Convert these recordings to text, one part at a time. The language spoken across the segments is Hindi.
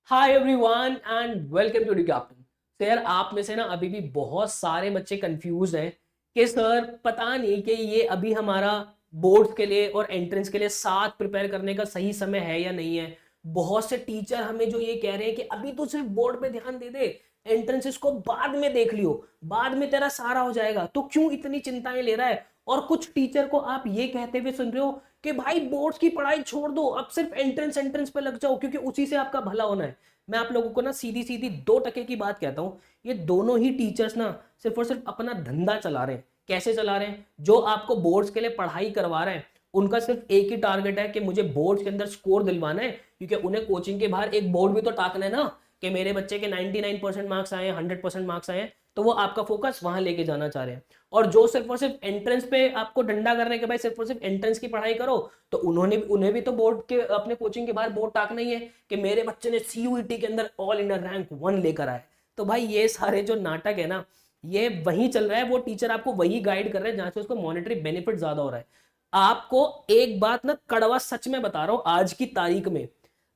Hi everyone and welcome to the captain. तो यार आप में से ना अभी भी बहुत सारे बच्चे कंफ्यूज हैं कि सर पता नहीं कि ये अभी हमारा बोर्ड्स के लिए और एंट्रेंस के लिए साथ प्रिपेयर करने का सही समय है या नहीं है। बहुत से टीचर हमें जो ये कह रहे हैं कि अभी तो सिर्फ बोर्ड पे ध्यान दे दे, एंट्रेंसेस को बाद में देख लियो, बाद में तेरा सारा हो जाएगा। तो क्यों इतनी चिंताएं ले रहा है? और कुछ टीचर को आप ये कहते हुए सुन रहे हो कि भाई बोर्ड्स की पढ़ाई छोड़ दो, अब सिर्फ एंट्रेंस एंट्रेंस पे लग जाओ क्योंकि उसी से आपका भला होना है। मैं आप लोगों को ना सीधी सीधी 2 टके की बात कहता हूँ। ये दोनों ही टीचर्स ना सिर्फ और सिर्फ अपना धंधा चला रहे हैं। कैसे चला रहे हैं? जो आपको बोर्ड्स के लिए पढ़ाई करवा रहे हैं उनका सिर्फ एक ही टारगेट है कि मुझे बोर्ड्स के अंदर स्कोर दिलवाना है, क्योंकि उन्हें कोचिंग के बाहर एक बोर्ड भी तो टाकना है ना कि मेरे बच्चे के 99% मार्क्स आए, 100% मार्क्स आए। तो वो आपका फोकस वहां लेके जाना चाह रहे हैं। और जो सिर्फ और सिर्फ एंट्रेंस पे आपको डंडा करने के भाई सिर्फ और सिर्फ एंट्रेंस की पढ़ाई करो, तो उन्हें भी तो बोर्ड के अपने कोचिंग के बाहर बोर्ड टाकना ही है कि मेरे बच्चे ने सीयूईटी के अंदर ऑल इंडिया रैंक 1 लेकर आए। तो भाई ये सारे जो नाटक है ना, ये वही चल रहा है। वो टीचर आपको वही गाइड कर रहे हैं जहां से उसको मॉनेटरी बेनिफिट ज्यादा हो रहा है। आपको एक बात ना कड़वा सच में बता रहा हूं, आज की तारीख में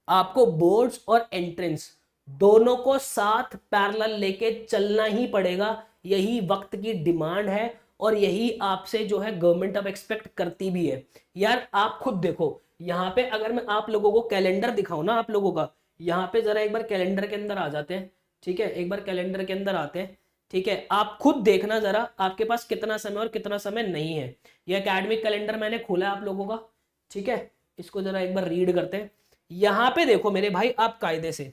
आपको बोर्ड्स और एंट्रेंस दोनों को साथ पैरेलल लेके चलना ही पड़ेगा। यही वक्त की डिमांड है और यही आपसे जो है गवर्नमेंट अब एक्सपेक्ट करती भी है। यार आप खुद देखो, यहाँ पे अगर मैं आप लोगों को कैलेंडर दिखाऊं ना आप लोगों का, यहाँ पे जरा एक बार कैलेंडर के अंदर आ जाते हैं। ठीक है, एक बार कैलेंडर के अंदर आते हैं। ठीक है, आप खुद देखना जरा आपके पास कितना समय और कितना समय नहीं है। ये एकेडमिक कैलेंडर मैंने खोला है आप लोगों का। ठीक है, इसको जरा एक बार रीड करते हैं। यहाँ पे देखो मेरे भाई, आप कायदे से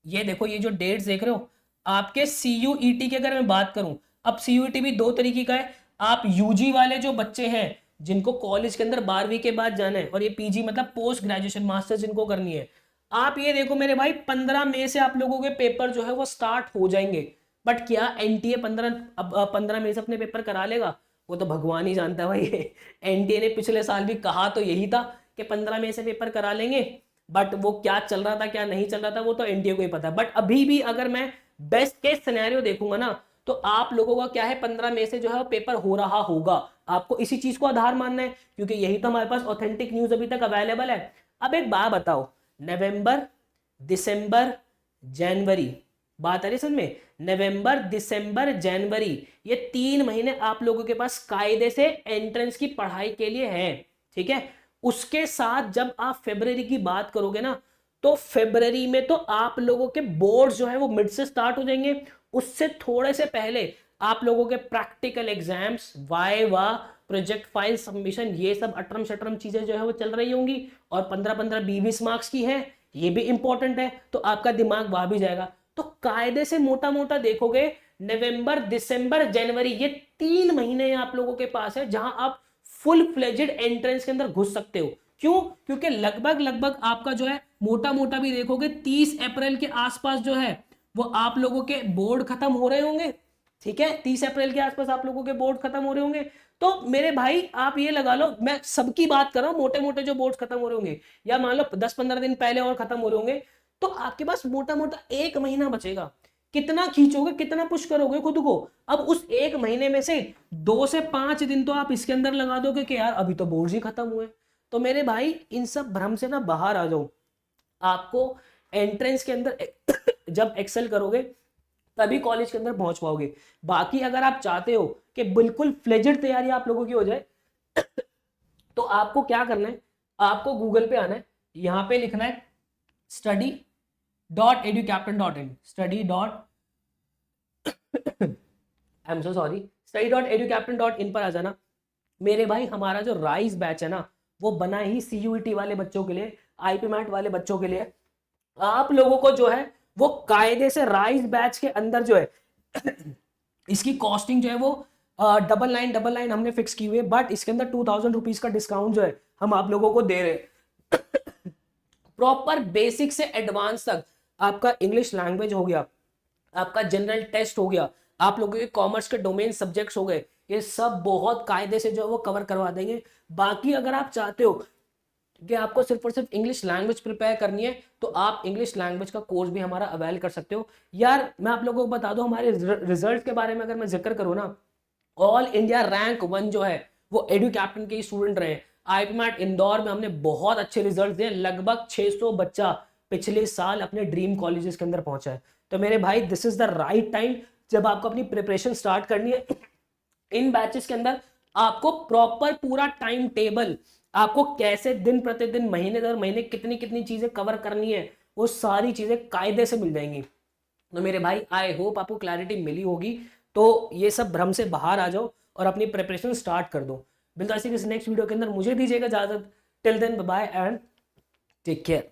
ये देखो, ये जो डेट्स देख रहे हो आपके सीयूईटी की अगर मैं बात करूं, अब सीयूईटी भी 2 तरीके का है। आप यूजी वाले जो बच्चे हैं जिनको कॉलेज के अंदर 12वीं के बाद जाना है, और ये पीजी मतलब पोस्ट ग्रेजुएशन मास्टर्स जिनको करनी है, आप ये देखो मेरे भाई 15 मई से आप लोगों के पेपर जो है वो स्टार्ट हो जाएंगे। बट क्या एनटीए 15 मई से अपने पेपर करा लेगा? वो तो भगवान ही जानता है भाई। एनटीए ने पिछले साल भी कहा तो यही था कि 15 मई से पेपर करा लेंगे, बट वो क्या चल रहा था क्या नहीं चल रहा था वो तो एनटीए को ही पता है। बट अभी भी अगर मैं बेस्ट केस सिनेरियो देखूंगा ना, तो आप लोगों का क्या है, 15 मई से जो है पेपर हो रहा होगा। आपको इसी चीज को आधार मानना है क्योंकि यही तो हमारे पास ऑथेंटिक न्यूज अभी तक अवेलेबल है। अब एक बात बताओ, नवंबर, दिसंबर, जनवरी, बात आ रही समझ में? नवंबर, दिसंबर, जनवरी, ये 3 महीने आप लोगों के पास कायदे से एंट्रेंस की पढ़ाई के लिए है। ठीक है, उसके साथ जब आप फरवरी की बात करोगे ना, तो फरवरी में तो आप लोगों के बोर्ड जो है वो मिड से स्टार्ट हो जाएंगे। उससे थोड़े से पहले आप लोगों के practical exams, viva, project file submission, ये सब अटरम शटरम चीजें जो है वो चल रही होंगी। और 15-15, 20-20 मार्क्स की है, ये भी इंपॉर्टेंट है, तो आपका दिमाग वहां भी जाएगा। तो कायदे से मोटा मोटा देखोगे, नवंबर, दिसंबर, जनवरी, ये 3 महीने आप लोगों के पास है जहां आप फुल फ्लेजेड एंट्रेंस के अंदर घुस सकते हो। क्यों? क्योंकि लगभग लगभग आपका जो है मोटा मोटा भी देखोगे 30 अप्रैल के आसपास जो है वो आप लोगों के बोर्ड खत्म हो रहे होंगे। ठीक है, 30 अप्रैल के आसपास आप लोगों के बोर्ड खत्म हो रहे होंगे। तो मेरे भाई आप ये लगा लो, मैं सबकी बात कर रहा हूं, मोटे मोटे जो बोर्ड खत्म हो रहे होंगे, या मान लो 10-15 दिन पहले और खत्म हो रहे होंगे, तो आपके पास मोटा मोटा 1 महीना बचेगा। कितना खींचोगे, कितना पुश करोगे खुद को? अब उस 1 महीने में से 2 से 5 दिन तो आप इसके अंदर लगा दोगे कि यार अभी तो बोर्ड ही खत्म हुए। तो मेरे भाई इन सब भ्रम से ना बाहर आ जाओ। आपको एंट्रेंस के अंदर जब एक्सेल करोगे तभी कॉलेज के अंदर पहुंच पाओगे। बाकी अगर आप चाहते हो कि बिल्कुल फ्लेजेड तैयारी आप लोगों की हो जाए, तो आपको क्या करना है, आपको गूगल पे आना है, यहां पे लिखना है study.educaptain.in, study.educaptain.in पर आ जाना। मेरे भाई हमारा जो राइज बैच है ना, वो बना ही सीयूईटी वाले बच्चों के लिए, आईपी मैट वाले बच्चों के लिए। आप लोगों को जो है वो कायदे से राइज बैच के अंदर जो है इसकी कॉस्टिंग जो है वो 9999 हमने फिक्स की हुई है। बट इसके अंदर 2000 रुपीज का डिस्काउंट जो है हम आप लोगों को दे रहे हैं। प्रॉपर बेसिक से एडवांस तक आपका इंग्लिश लैंग्वेज हो गया, आपका जनरल टेस्ट हो गया, आप लोगों के कॉमर्स के डोमेन सब्जेक्ट्स हो गए, ये सब बहुत कायदे से जो है वो कवर करवा देंगे। बाकी अगर आप चाहते हो कि आपको सिर्फ और सिर्फ इंग्लिश लैंग्वेज प्रिपेयर करनी है, तो आप इंग्लिश लैंग्वेज का कोर्स भी हमारा अवेल कर सकते हो। यार मैं आप लोगों को बता दूं, हमारे रिजल्ट के बारे में अगर मैं जिक्र करूँ ना, ऑल इंडिया रैंक 1 जो है वो एडू कैप्टन के ही स्टूडेंट रहे। आईपीमैट इंदौर में हमने बहुत अच्छे रिजल्ट दिए, लगभग 600 बच्चा पिछले साल अपने ड्रीम कॉलेजेस के अंदर पहुंचा है। तो मेरे भाई this is the right time जब आपको अपनी प्रिपरेशन स्टार्ट करनी है। इन बैचेस के अंदर आपको प्रॉपर पूरा टाइम टेबल, आपको कैसे दिन प्रतिदिन महीने दर महीने कितनी कितनी चीजें कवर करनी है, वो सारी चीजें कायदे से मिल जाएंगी। तो मेरे भाई आई होप आपको क्लैरिटी मिली होगी। तो ये सब भ्रम से बाहर आ जाओ और अपनी प्रिपरेशन स्टार्ट कर दो। मिलता है किसी नेक्स्ट वीडियो के अंदर, मुझे दीजिएगा इजाजत। Till then bye and take care.